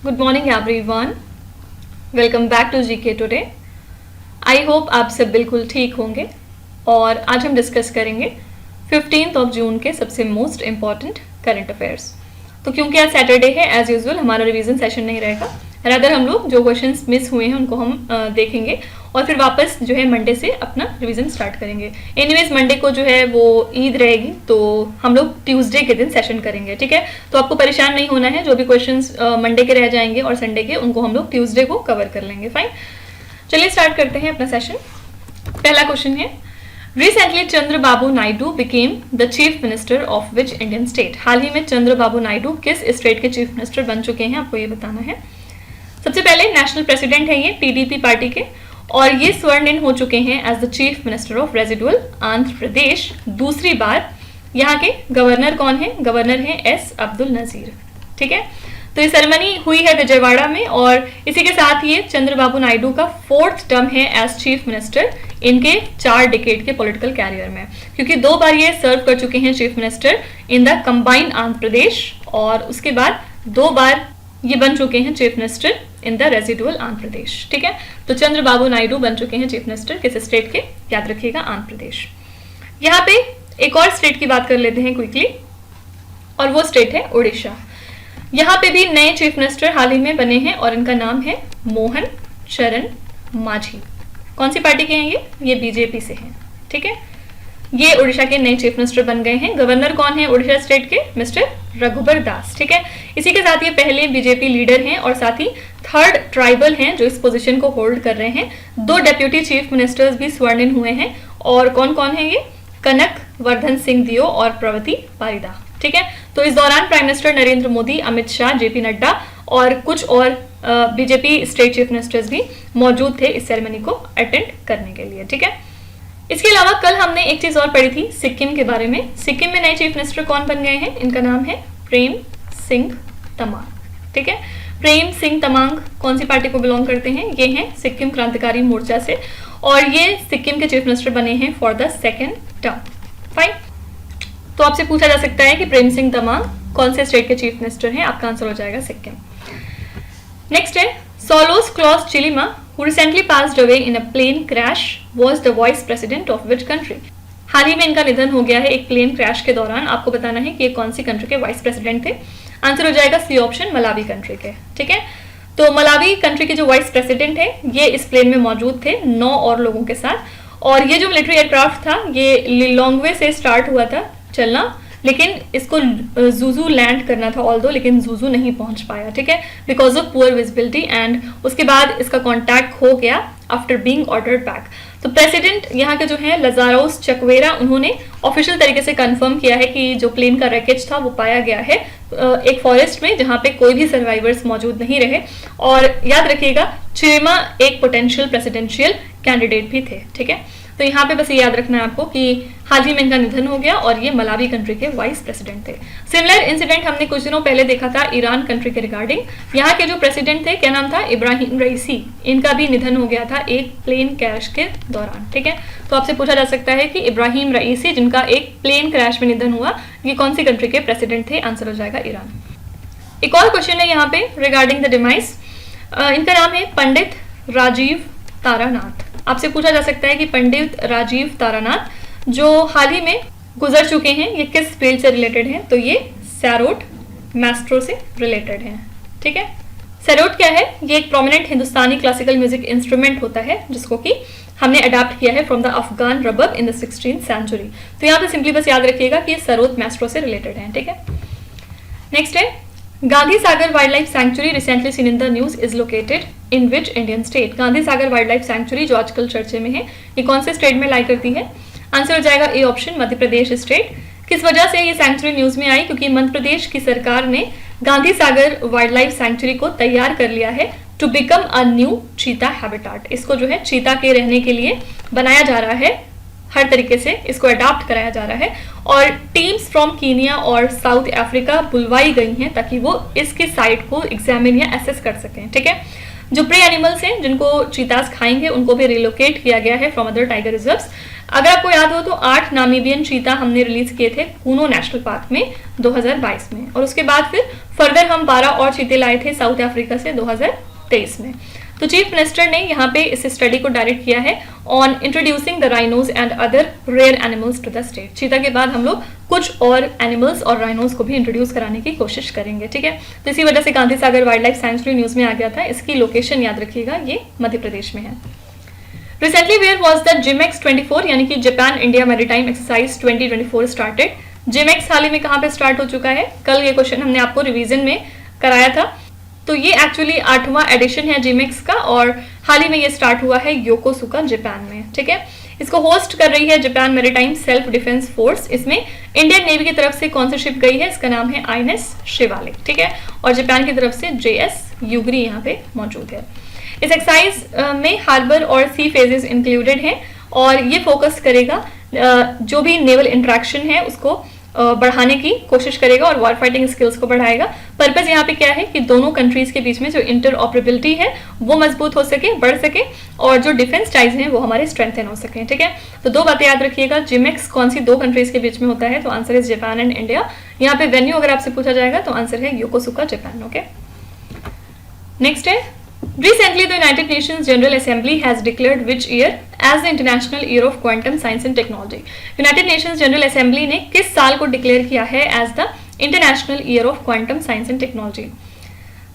Good morning everyone, welcome back to GK today. I hope आप सब बिल्कुल ठीक होंगे और आज हम डिस्कस करेंगे 15 जून के सबसे मोस्ट इम्पॉर्टेंट करंट अफेयर्स। तो क्योंकि आज सैटरडे है, एज यूजुअल हमारा रिवीजन सेशन नहीं रहेगा। रादर हम लोग जो क्वेश्चंस मिस हुए हैं उनको हम देखेंगे और फिर वापस जो है मंडे से अपना रिवीजन स्टार्ट करेंगे। एनीवेज मंडे को जो है वो ईद रहेगी, तो हम लोग ट्यूसडे के दिन सेशन करेंगे, ठीक है। तो आपको परेशान नहीं होना है, जो भी क्वेश्चंस मंडे के रह जाएंगे और संडे के उनको हम लोग ट्यूसडे को कवर कर लेंगे। फाइन, चलिए स्टार्ट करते हैं अपना सेशन। पहला क्वेश्चन है, recently Chandrababu Naidu became the chief minister of which Indian state. हाल ही में चंद्रबाबू नायडू किस स्टेट के चीफ मिनिस्टर बन चुके हैं, आपको ये बताना है। सबसे पहले नेशनल प्रेसिडेंट है ये टीडीपी पार्टी के, और ये स्वर्ण इन हो चुके हैं as the chief minister of residual Andhra Pradesh दूसरी बार। यहाँ के गवर्नर कौन है? गवर्नर है एस अब्दुल नजीर, ठीक है। तो ये सेरेमनी हुई है विजयवाड़ा में और इसी के साथ ये चंद्रबाबू नायडू का 4th टर्म है एज चीफ मिनिस्टर इनके 4 डिकेड के पॉलिटिकल कैरियर में, क्योंकि 2 बार ये सर्व कर चुके हैं chief minister in the combined Andhra Pradesh और उसके बाद 2 बार ये बन चुके हैं chief minister in the residual Andhra Pradesh, ठीक है। तो चंद्रबाबू नायडू बन चुके हैं चीफ मिनिस्टर किस स्टेट के? याद रखिएगा, आंध्र प्रदेश। यहाँ पे एक और स्टेट की बात कर लेते हैं क्विकली, और वो स्टेट है उड़ीसा। यहाँ पे भी नए चीफ मिनिस्टर हाल ही में बने हैं और इनका नाम है मोहन चरण मांझी। कौन सी पार्टी के हैं ये बीजेपी से हैं, ठीक है। ये उड़ीसा के नए चीफ मिनिस्टर बन गए हैं। गवर्नर कौन है उड़ीसा स्टेट के? मिस्टर रघुबर दास, ठीक है। इसी के साथ ये पहले बीजेपी लीडर हैं और साथ ही 3rd ट्राइबल हैं जो इस पोजीशन को होल्ड कर रहे हैं। 2 डेप्यूटी चीफ मिनिस्टर्स भी स्वर्णिन हुए हैं, और कौन कौन है ये? कनक वर्धन सिंह दियो और प्रवती पारिदा, ठीक है। तो इस दौरान prime minister Narendra Modi, Amit Shah, JP Nadda और कुछ और बीजेपी स्टेट चीफ मिनिस्टर्स भी मौजूद थे इस सेरेमनी को अटेंड करने के लिए, ठीक है। इसके अलावा कल हमने एक चीज और पढ़ी थी सिक्किम के बारे में। सिक्किम में नए चीफ मिनिस्टर कौन बन गए हैं? इनका नाम है प्रेम सिंह तमांग, ठीक है। प्रेम सिंह तमांग कौन सी पार्टी को बिलोंग करते हैं? ये हैं सिक्किम क्रांतिकारी मोर्चा से, और ये सिक्किम के चीफ मिनिस्टर बने हैं for the 2nd term. Fine, तो आपसे पूछा जा सकता है कि प्रेम सिंह तमांग कौन से स्टेट के चीफ मिनिस्टर हैं? आपका आंसर हो जाएगा सिक्किम। नेक्स्ट है, Saulos Klaus Chilima who recently passed away in a plane crash was the vice president of which country? हाल ही में इनका निधन हो गया है एक प्लेन क्रैश के दौरान। आपको बताना है कि ये कौन सी कंट्री के वाइस प्रेसिडेंट थे। आंसर हो जाएगा सी ऑप्शन, मलावी कंट्री के, ठीक है। तो मलावी कंट्री के जो वाइस प्रेसिडेंट है ये इस प्लेन में मौजूद थे 9 और लोगों के साथ, और ये जो मिलिट्री एयरक्राफ्ट था ये लिलोंगवे से स्टार्ट हुआ था चलना, लेकिन इसको जूजू लैंड करना था ऑल्दो, लेकिन जूजू नहीं पहुंच पाया, ठीक है, because of poor visibility, and उसके बाद इसका कॉन्टैक्ट हो गया आफ्टर बीइंग ऑर्डर्ड बैक। तो प्रेसिडेंट यहाँ के जो है लजारोस चकवेरा, उन्होंने ऑफिशियल तरीके से कंफर्म किया है कि जो प्लेन का रैकेज था वो पाया गया है एक फॉरेस्ट में जहाँ पे कोई भी सर्वाइवर्स मौजूद नहीं रहे। और याद रखिएगा चिलिमा एक पोटेंशियल प्रेसिडेंशियल कैंडिडेट भी थे, ठीक है। तो यहाँ पे बस ये याद रखना है आपको कि हाल ही में इनका निधन हो गया और ये मलावी कंट्री के वाइस प्रेसिडेंट थे। सिमिलर इंसिडेंट हमने कुछ दिनों पहले देखा था ईरान कंट्री के रिगार्डिंग। यहाँ के जो प्रेसिडेंट थे, क्या नाम था? इब्राहिम रईसी। इनका भी निधन हो गया था एक प्लेन क्रैश के दौरान, ठीक है। तो आपसे पूछा जा सकता है कि इब्राहिम रईसी जिनका एक प्लेन क्रैश में निधन हुआ, ये कौन सी कंट्री के प्रेसिडेंट थे? आंसर हो जाएगा ईरान। एक और क्वेश्चन है यहाँ पे रिगार्डिंग द डिमाइस। इनका नाम है पंडित राजीव तारानाथ। आपसे पूछा जा सकता है कि पंडित राजीव तारानाथ जो हाल ही में गुजर चुके हैं ये किस फील्ड से रिलेटेड हैं? तो ये सैरोट मैस्ट्रो से रिलेटेड हैं, ठीक है। सैरोट क्या है? ये एक prominent Hindustani classical music instrument होता है जिसको कि हमने अडॉप्ट किया है from the Afghan rabab in the 16th century. तो यहाँ पे सिंपली बस याद रखिएगा कि सैरोट मैस्ट्रो से रिलेटेड है, ठीक है। नेक्स्ट है, Gandhi Sagar wildlife sanctuary recently seen in the news is located in which Indian state? Gandhi Sagar wildlife sanctuary जो आजकल चर्चे में है, ये कौन से स्टेट में लाई करती है? आंसर हो जाएगा A option, Madhya Pradesh state. किस वजह से ये सैंक्चुरी न्यूज में आई? क्योंकि मध्य प्रदेश की सरकार ने Gandhi Sagar wildlife sanctuary को तैयार कर लिया है टू बिकम अ न्यू चीता हैबिटाट। इसको जो है चीता के रहने के लिए बनाया जा रहा है, हर तरीके से इसको अडॉप्ट कराया जा रहा है, और टीम्स फ्रॉम कीनिया और साउथ अफ्रीका बुलवाई गई हैं ताकि वो इसके साइट को एग्जामिन या एसेस कर सकें, ठीक है। जो प्रे एनिमल्स हैं जिनको चीतास खाएंगे उनको भी रिलोकेट किया गया है फ्रॉम अदर टाइगर रिजर्व्स अगर आपको याद हो तो 8 नामीबियन चीता हमने रिलीज किए थे कूनो नेशनल पार्क में 2022 में, और उसके बाद फिर फर्दर हम 12 और चीते लाए थे साउथ अफ्रीका से 2023 में। तो चीफ मिनिस्टर ने यहाँ पे इस स्टडी को डायरेक्ट किया है on introducing the rhinos and other rare animals to the state. चीता के बाद हम लोग कुछ और एनिमल्स और राइनोज को भी इंट्रोड्यूस कराने की कोशिश करेंगे, ठीक है। तो इसी वजह से Gandhi Sagar wild life sanctuary news में आ गया था। इसकी लोकेशन याद रखिएगा, ये मध्य प्रदेश में है। Recently where was the JIMEX 24 यानी कि Japan India maritime exercise 2024 started. JIMEX हाल ही में कहाँ पे स्टार्ट हो चुका है? कल ये क्वेश्चन हमने आपको रिवीजन में कराया था। तो ये एक्चुअली 8वां एडिशन है जिमेक्स का, और हाल ही में ये स्टार्ट हुआ है योकोसुका जापान में, ठीक है। इसको होस्ट कर रही है Japan maritime self defence force. इसमें इंडियन नेवी की तरफ से कौन सी शिप गई है? इसका नाम है INS शिवालिक, ठीक है, और जापान की तरफ से JS युगरी यहाँ पे मौजूद है। इस एक्सरसाइज में हार्बर और सी फेजेस इंक्लूडेड हैं, और ये फोकस करेगा जो भी नेवल इंट्रैक्शन है उसको बढ़ाने की कोशिश करेगा और वॉर फाइटिंग स्किल्स को बढ़ाएगा। पर्पस यहाँ पे क्या है कि दोनों कंट्रीज के बीच में जो इंटरऑपरेबिलिटी है वो मजबूत हो सके, बढ़ सके, और जो डिफेंस टाइज हैं वो हमारे स्ट्रेंथन हो सके, ठीक है। तो 2 बातें याद रखिएगा, जिमेक्स कौन सी 2 कंट्रीज के बीच में होता है? तो answer is Japan and India. यहाँ पे वेन्यू अगर आपसे पूछा जाएगा तो आंसर है योकोसुका जापान, ओके। नेक्स्ट है, recently the United Nations General Assembly has declared which year as the International Year of Quantum Science and Technology। United Nations General Assembly ने किस साल को डिक्लेयर किया है as the International Year of Quantum Science and Technology?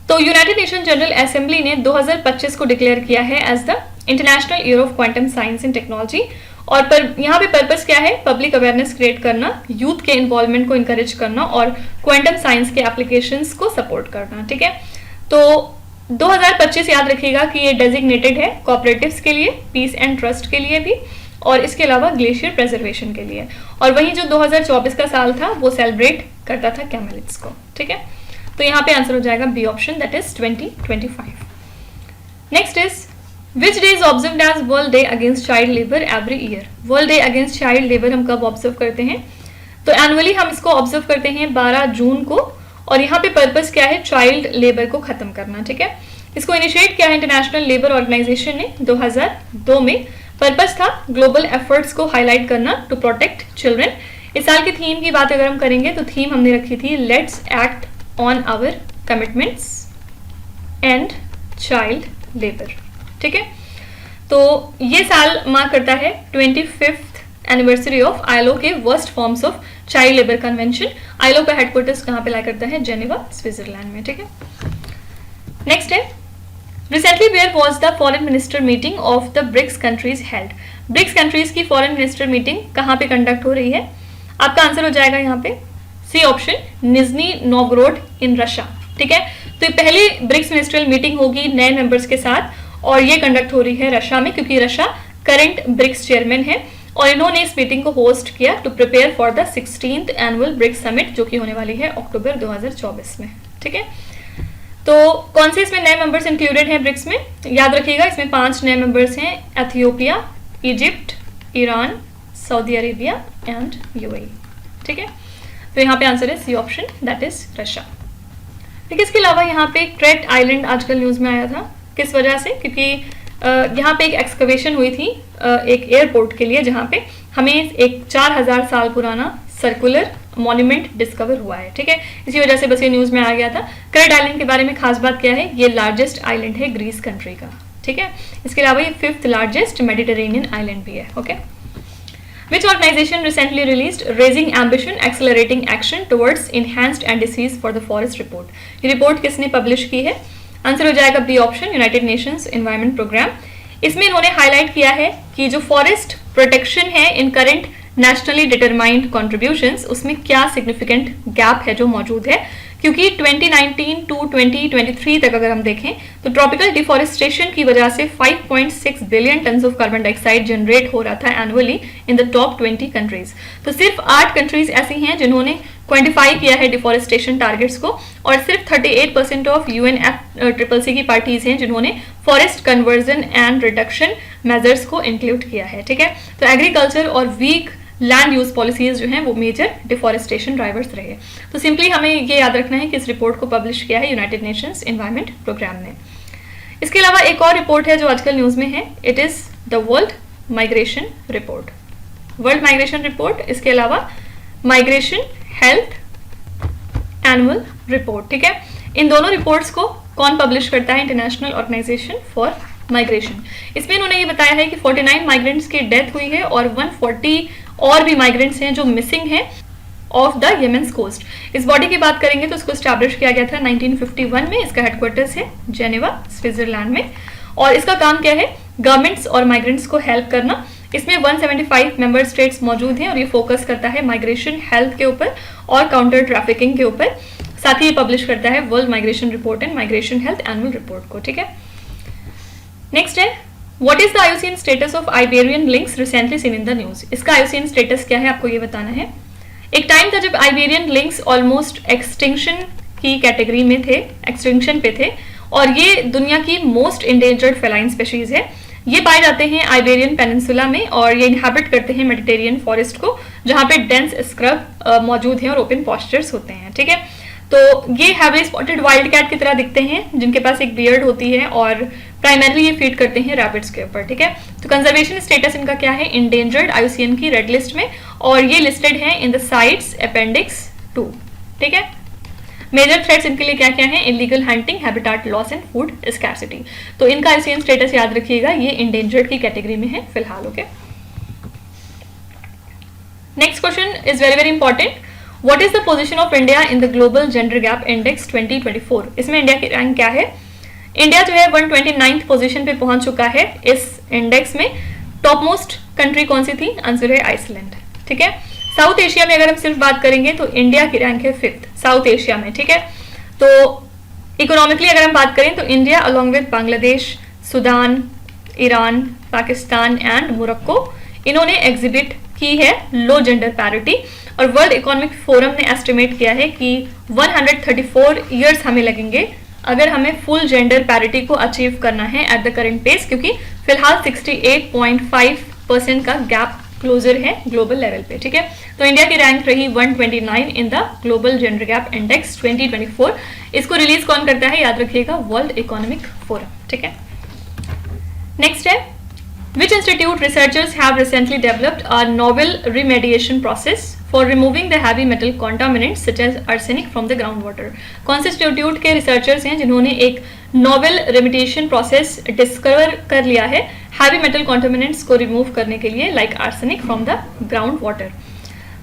तो United Nation General Assembly ने 2025 को declare किया है as the International Year of Quantum Science and Technology. और यहाँ पे पर्पस क्या है? पब्लिक अवेयरनेस क्रिएट करना, यूथ के इन्वॉल्वमेंट को इंकरेज करना और क्वांटम साइंस के एप्लीकेशंस को सपोर्ट करना, ठीक है। तो 2025 याद रखिएगा कि ये डेजिग्नेटेड है कोऑपरेटिव्स के लिए, पीस एंड ट्रस्ट के लिए भी, और इसके अलावा ग्लेशियर प्रिजर्वेशन के लिए। और वहीं जो 2024 का साल था वो सेलिब्रेट करता था कैमलिट्स को, ठीक है। तो यहाँ पे आंसर हो जाएगा B option, that is 2025। Next is which day is observed as World Day Against Child Labour every year. World Day Against Child Labour हम कब ऑब्जर्व करते हैं? तो एनुअली हम इसको ऑब्जर्व करते हैं 12 जून को, और यहाँ पे पर्पस क्या है? चाइल्ड लेबर को खत्म करना, ठीक है। इसको इनिशिएट किया है इंटरनेशनल लेबर ऑर्गेनाइजेशन ने 2002 में। पर्पस था ग्लोबल एफर्ट्स को हाईलाइट करना टू प्रोटेक्ट चिल्ड्रन। इस साल की थीम की बात अगर हम करेंगे तो थीम हमने रखी थी let's act on our commitments and child labour, ठीक है। तो ये साल मार्क करता है 25th एनिवर्सरी ऑफ आईएलओ के worst forms of child labour convention. ILO का हेडक्वार्टर्स कहाँ पे ला करता है? जेनेवा, स्विट्जरलैंड में, ठीक है। नेक्स्ट है, recently where was the foreign minister meeting of the BRICS countries held. BRICS countries की फॉरेन मिनिस्टर मीटिंग कहाँ पे कंडक्ट हो रही है? आपका आंसर हो जाएगा यहाँ पे C option, Nizhny Novgorod in Russia, ठीक है। तो ये पहली ब्रिक्स मिनिस्ट्रियल मीटिंग होगी नए मेंबर्स के साथ, और ये कंडक्ट हो रही है रशिया में, क्योंकि रशिया करंट ब्रिक्स चेयरमैन है, और इन्होंने इस मीटिंग को होस्ट किया to prepare for the 16th annual BRICS summit, जो कि होने वाली है अक्टूबर 2024 में, ठीक है। तो कौन से इसमें नए मेंबर्स इंक्लूडेड हैं ब्रिक्स में? याद रखिएगा, इसमें 5 नए मेंबर्स हैं, Ethiopia, Egypt, Iran, Saudi Arabia and UAE, ठीक है। तो यहाँ पे आंसर है C option, that is Russia, ठीक है। इसके अलावा यहाँ पे क्रेट आइलैंड आजकल न्यूज में आया था, किस वजह से? क्योंकि यहाँ पे एक एक्सकवेशन हुई थी एक एयरपोर्ट के लिए, जहाँ पे हमें एक 4000 साल पुराना सर्कुलर मॉन्यूमेंट डिस्कवर हुआ है, ठीक है। इसी वजह से बस ये न्यूज में आ गया था। क्रेट आइलैंड के बारे में खास बात क्या है? ये लार्जेस्ट आइलैंड है ग्रीस कंट्री का, ठीक है। इसके अलावा ये 5th लार्जेस्ट मेडिटेरेनियन आइलैंड भी है, okay. Which organization recently released Raising Ambition Accelerating Action Towards Enhanced Indices for the Forest Report? ये रिपोर्ट किसने पब्लिश की है? आंसर हो जाएगा B option, United Nations Environment Programme. इसमें इन्होंने हाईलाइट किया है कि जो फॉरेस्ट प्रोटेक्शन है इन करंट नेशनली डिटरमाइंड कॉन्ट्रीब्यूशंस, उसमें क्या सिग्निफिकेंट गैप है जो मौजूद है, क्योंकि 2019 टू 2023 तक अगर हम देखें तो ट्रॉपिकल डिफॉरेस्टेशन की वजह से 5.6 billion tons of carbon dioxide generate हो रहा था annually in the top 20 countries. तो सिर्फ 8 कंट्रीज ऐसी हैं जिन्होंने क्वांटिफाई किया है डिफॉरेस्टेशन टारगेट्स को, और सिर्फ 38% ऑफ UNFCCC की पार्टीज हैं जिन्होंने forest conversion and reduction measures को इंक्लूड किया है, ठीक है। तो एग्रीकल्चर और वीक लैंड यूज पॉलिसीज जो हैं वो मेजर डिफॉरेस्टेशन ड्राइवर्स रहे। तो सिंपली हमें ये याद रखना है कि इस रिपोर्ट को पब्लिश किया है यूनाइटेड नेशंस एनवायरनमेंट प्रोग्राम ने। इसके अलावा एक और रिपोर्ट है जो आजकल न्यूज में है, it is the world migration report, world migration report, इसके अलावा माइग्रेशन हेल्थ एनुअल रिपोर्ट। ठीक है, इन दोनों रिपोर्ट्स को कौन पब्लिश करता है? International Organization for Migration. इसमें इन्होंने ये बताया है कि 49 माइग्रेंट्स की डेथ हुई है और 140 और भी माइग्रेंट्स हैं जो मिसिंग हैं ऑफ द येमेन्स कोस्ट। इस बॉडी की बात करेंगे तो इसको स्टैब्लिश किया गया था 1951 में। इसका हेडक्वार्टर्स है जेनेवा, स्विट्जरलैंड में। और इसका काम क्या है? गवर्नमेंट्स और माइग्रेंट्स को हेल्प करना। इसमें 175 मेंबर स्टेट्स मौजूद हैं और ये फोकस करता है माइग्रेशन हेल्थ के ऊपर और काउंटर ट्रैफिकिंग के ऊपर। साथ ही ये पब्लिश करता है world migration report and migration health annual report को। ठीक है, नेक्स्ट है what is the IUCN status of Iberian lynx recently seen in the news. इसका आईयूसीएन स्टेटस क्या है आपको ये बताना है। एक टाइम था जब आइबेरियन लिंक्स ऑलमोस्ट एक्सटिंक्शन की कैटेगरी में थे, एक्सटिंक्शन पे थे, और ये दुनिया की मोस्ट इंडेंजर्ड फेलाइन स्पीशीज है। ये पाए जाते हैं आइबेरियन पेनिनसुला में और ये इनहैबिट करते हैं मेडिटेरियन फॉरेस्ट को, जहां पे डेंस स्क्रब मौजूद हैं और ओपन पॉस्चर्स होते हैं। ठीक है, तो ये हैवी स्पॉटेड वाइल्ड कैट की तरह दिखते हैं, जिनके पास एक बियर्ड होती है और प्राइमरली ये फीड करते हैं रैबिट्स के ऊपर। ठीक है, तो कंजर्वेशन स्टेटस इनका क्या है? इंडेंजर्ड आईयूसीएन की रेड लिस्ट में, और ये लिस्टेड है इन द साइट्स अपेंडिक्स 2। ठीक है, मेजर थ्रेट्स इनके लिए क्या क्या है? Illegal hunting, habitat loss and food scarcity. तो इनका आईयूसीएन स्टेटस याद रखिएगा, ये इंडेंजर्ड की कैटेगरी में है फिलहाल। Okay, next question is very very important. What is the position of India in the global gender gap index 2024? इसमें इंडिया की रैंक क्या है? इंडिया जो है 129th पोजीशन पे पहुंच चुका है इस इंडेक्स में। टॉप मोस्ट कंट्री कौन सी थी? आंसर है आइसलैंड। ठीक है, साउथ एशिया में अगर हम सिर्फ बात करेंगे तो इंडिया की रैंक है 5th साउथ एशिया में। ठीक है, तो इकोनॉमिकली अगर हम बात करें तो India along with Bangladesh, Sudan, Iran, Pakistan and Morocco, इन्होंने एग्जिबिट की है लो जेंडर पैरिटी। और वर्ल्ड इकोनॉमिक फोरम ने एस्टिमेट किया है कि 134 ईयर्स हमें लगेंगे अगर हमें फुल जेंडर पैरिटी को अचीव करना है एट द करंट पेस, क्योंकि फिलहाल 68.5% का गैप क्लोजर है ग्लोबल लेवल पे। ठीक है, तो इंडिया की रैंक रही 129 in the global gender gap index 2024। इसको रिलीज कौन करता है? याद रखिएगा, वर्ल्ड इकोनॉमिक फोरम। ठीक है, नेक्स्ट है which institute researchers have recently developed a novel remediation process for removing the heavy metal contaminants such as arsenic from the groundwater? कौन से इंस्टीट्यूट के रिसर्चर्स हैं जिन्होंने एक नोवेल रेमिडिएशन प्रोसेस डिस्कवर कर लिया है हैवी मेटल कॉन्टामिनेंट्स को रिमूव करने के लिए, like arsenic from the ground water?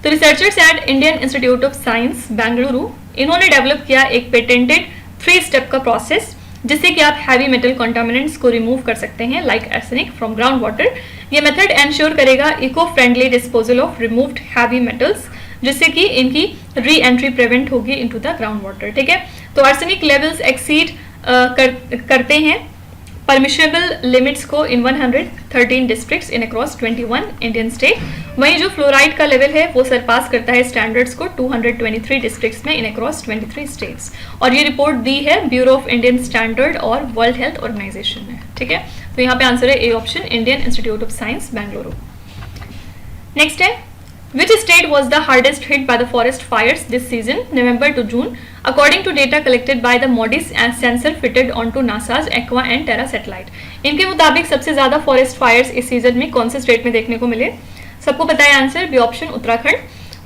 तो researchers at Indian Institute of Science Bengaluru, इन्होंने डेवलप किया एक पेटेंटेड 3 स्टेप का प्रोसेस जिससे कि आप हैवी मेटल कॉन्टामिनेंट्स को रिमूव कर सकते हैं, like arsenic from ground water. ये मेथड एंश्योर करेगा eco friendly disposal of removed heavy metals, जिससे कि इनकी री एंट्री प्रिवेंट होगी इनटू द ग्राउंड वाटर। ठीक है, तो आर्सेनिक लेवल्स एक्सीड करते हैं परमिशेबल लिमिट्स को इन 113 डिस्ट्रिक्ट्स इन अक्रॉस 21 इंडियन स्टेट। वहीं जो फ्लोराइड का लेवल है वो सरपास करता है स्टैंडर्ड्स को 223 डिस्ट्रिक्ट्स में इन अक्रॉस 23 स्टेट्स। और ये रिपोर्ट दी है ब्यूरो ऑफ इंडियन स्टैंडर्ड और वर्ल्ड हेल्थ ऑर्गेनाइजेशन ने। ठीक है, तो यहाँ पे आंसर है A option, Indian Institute of Science Bengaluru. Next है which state was the hardest hit by the forest fires this season, November to June, according to data collected by the MODIS and sensor fitted onto NASA's Aqua and Terra satellite? इनके मुताबिक सबसे ज्यादा forest fires इस season में कौन से state में देखने को मिले? सबको पता है answer, B option, Uttarakhand.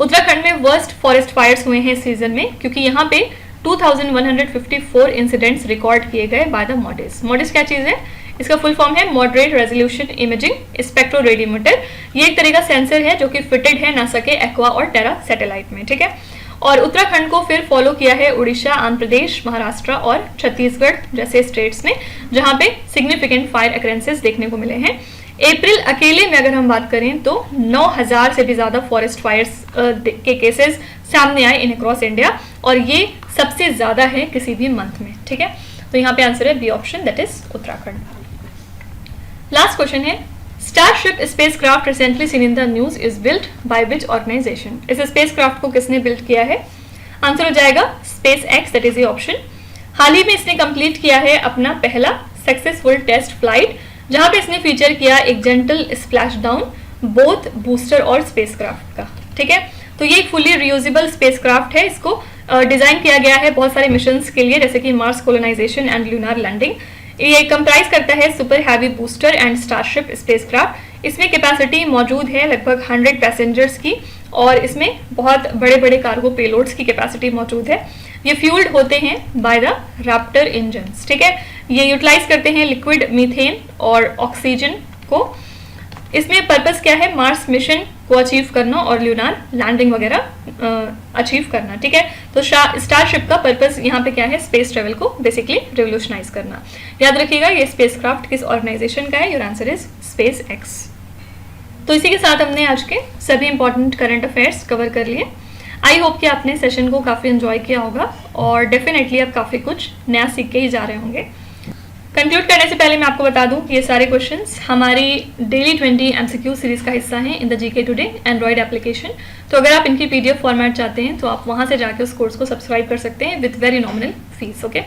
Uttarakhand में वर्स्ट फॉरेस्ट फायर्स हुए हैं इस सीजन में, क्योंकि यहाँ पे 2154 इंसिडेंट्स रिकॉर्ड किए गए बाय द मॉडिस। मॉडिस क्या चीज है? इसका फुल फॉर्म है मॉडरेट रेजोल्यूशन इमेजिंग स्पेक्ट्रोरेडियोमीटर। ये एक तरह का सेंसर है जो कि फिटेड है नासा के एक्वा और टेरा सैटेलाइट में। ठीक है, और उत्तराखंड को फिर फॉलो किया है उड़ीसा, आंध्र प्रदेश, महाराष्ट्र और छत्तीसगढ़ जैसे स्टेट्स ने, जहां पे सिग्निफिकेंट फायर अकरेंसेस देखने को मिले हैं। अप्रैल अकेले में अगर हम बात करें तो 9000 से भी ज्यादा फॉरेस्ट फायर्स के केसेस सामने आए इन अक्रॉस इंडिया, और ये सबसे ज्यादा है किसी भी मंथ में। ठीक है, तो यहाँ पे आंसर है B option, that is Uttarakhand. Last question है starship spacecraft recently seen in the news is built by which organisation? इस स्पेसक्राफ्ट को किसने बिल्ड किया है? आंसर हो जाएगा SpaceX, that is A option. हाल ही में इसने कंप्लीट किया है अपना पहला सक्सेसफुल टेस्ट फ्लाइट, जहां पे इसने फीचर किया एक gentle splash down both booster और स्पेसक्राफ्ट का। ठीक है, तो ये एक फुली रियूजेबल स्पेसक्राफ्ट है। इसको डिजाइन किया गया है बहुत सारे मिशंस के लिए, जैसे कि Mars colonisation and lunar landing. ये कंप्राइज करता है super heavy booster and starship spacecraft. इसमें कैपेसिटी मौजूद है लगभग 100 पैसेंजर्स की और इसमें बहुत बड़े बड़े कार्गो पेलोड्स की कैपेसिटी मौजूद है। ये फ्यूल्ड होते हैं बाय द रैप्टर इंजन्स, ठीक है। ये यूटिलाइज करते हैं लिक्विड मीथेन और ऑक्सीजन को। इसमें पर्पस क्या है, मार्स मिशन को अचीव करना और ल्यूनार लैंडिंग वगैरह अचीव करना, ठीक है। तो स्टारशिप का पर्पस यहाँ पे क्या है, स्पेस ट्रेवल को बेसिकली रिवोल्यूशनाइज करना। याद रखिएगा ये स्पेसक्राफ्ट किस ऑर्गेनाइजेशन का है, your answer is space x. तो इसी के साथ हमने आज के सभी इंपॉर्टेंट करंट अफेयर्स कवर कर लिए। आई होप कि आपने सेशन को काफ़ी एंजॉय किया होगा और डेफिनेटली आप काफ़ी कुछ नया सीख के ही जा रहे होंगे। कंक्लूड करने से पहले मैं आपको बता दूं कि ये सारे क्वेश्चंस हमारी डेली 20 MCQ सीरीज का हिस्सा हैं in the GK today Android application. तो अगर आप इनकी PDF फॉर्मेट चाहते हैं तो आप वहां से जाके उस कोर्स को सब्सक्राइब कर सकते हैं with very nominal fees. Okay,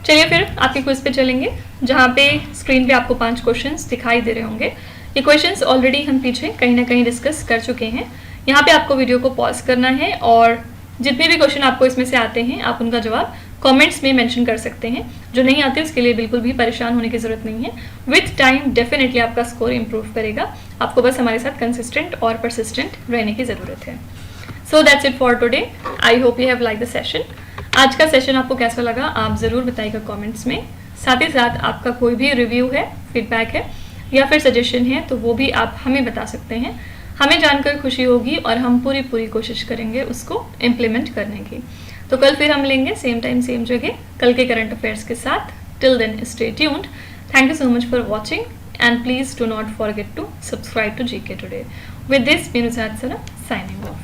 चलिए फिर आपके क्विज पे चलेंगे, जहाँ पे स्क्रीन पे आपको 5 क्वेश्चंस दिखाई दे रहे होंगे। ये क्वेश्चंस ऑलरेडी हम पीछे कहीं ना कहीं डिस्कस कर चुके हैं। यहाँ पे आपको वीडियो को पॉज करना है और जितने भी क्वेश्चन आपको इसमें से आते हैं आप उनका जवाब कमेंट्स में मेंशन कर सकते हैं। जो नहीं आते उसके लिए बिल्कुल भी परेशान होने की जरूरत नहीं है। विथ टाइम डेफिनेटली आपका स्कोर इंप्रूव करेगा। आपको बस हमारे साथ कंसिस्टेंट और परसिस्टेंट रहने की ज़रूरत है। So that's it for today. I hope you have like the session. आज का सेशन आपको कैसा लगा आप ज़रूर बताइएगा कॉमेंट्स में। साथ ही साथ आपका कोई भी रिव्यू है, फीडबैक है या फिर सजेशन है तो वो भी आप हमें बता सकते हैं। हमें जानकर खुशी होगी और हम पूरी कोशिश करेंगे उसको इम्प्लीमेंट करने की। तो कल फिर हम लेंगे सेम टाइम सेम जगह कल के करंट अफेयर्स के साथ। Till then stay tuned. Thank you so much for watching and please do not forget to subscribe to GK today. With this मीनू साथ सरा साइनिंग ऑफ।